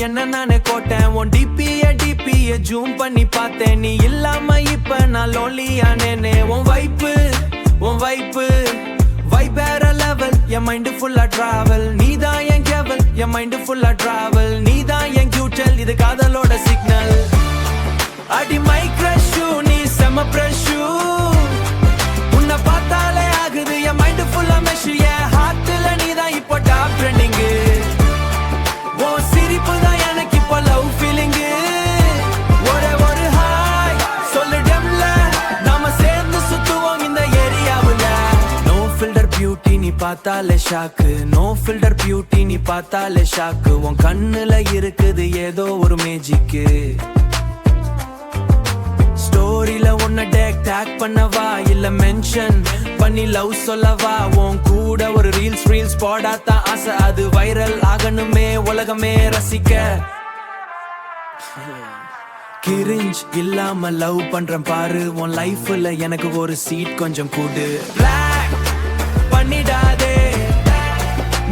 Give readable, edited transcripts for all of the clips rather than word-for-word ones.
என்ன நானே கோட்டேன் உன் டிபிய ஜூம் பண்ணி பார்த்தேன் நீ இல்லாம இப்ப நான் லோன்லியானேனே உன் வைப்பு வேற லெவல் என் மைண்ட் ஃபுல்லா டிராவல் நீதான் என் கேவல் என் மைண்ட் ஃபுல்லா டிராவல் நீதான் என் கியூட்டல் இது காதலோட சிக்னல் அடி மை கிரஷ் நீ செம பிரஷ் உன்னை பார்த்தாலே ஆகுது என் மைண்ட் ஃபுல்லா மெஷ் என் ஹார்ட்ல நீதான் இப்போ டாப் ட்ரெண்டிங் உன் சிரிப்பு தான் எனக்கு இப்போ லவ் ஃபீலிங் ஒரு ஹாய் சொல்லு டெம்ல நாம சேர்ந்து சுத்துவோம் இந்த ஏரியாவுல நோ ஃபில்டர் பியூட்டி நீ பார்த்தாலே ஷாக்கு நோ ஃபில்டர் பியூட்டி நீ பார்த்தாலே ஷாக்கு உன் கண்ணுல இருக்குது ஏதோ ஒரு மேஜிக்கு ஸ்டோரியில உன்னை டேக் பண்ணவா இல்ல மென்ஷன் பண்ணி லவ் சொல்லவா உன் கூட ஒரு ரீல்ஸ் போடாதான் ஆசை அது வைரல் ஆகணுமே உலகமே ரசிக்க கிரிஞ்ச் இல்லாம லவ் பண்றேன் பாரு உன் லைஃப்ல எனக்கு ஒரு சீட் கொஞ்சம் கூடு பிளாக் பண்ணிடாதே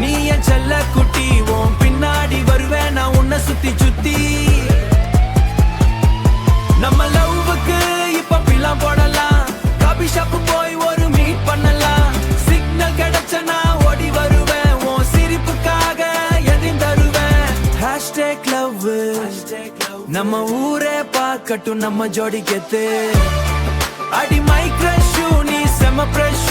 நீ என் செல்ல குட்டி உன் பின்னாடி வருவேன் நான் உன்னை சுத்தி நம்ம லவ்வுக்கு இப்ப பிலாம் போடலாம் காபி ஷாப்பு போய் ஒரு மீட் பண்ணலாம் சிக்னல் கிடைச்சனா ஓடி வருவேன் உன் சிரிப்புக்காக எதையும் தருவேன் ஹேஷ்டேக் லவ் நம்ம ஊரே பார்க்கட்டும் நம்ம ஜோடி கெத்து அடி மை கிரஷ் நீ செம பிரஷ்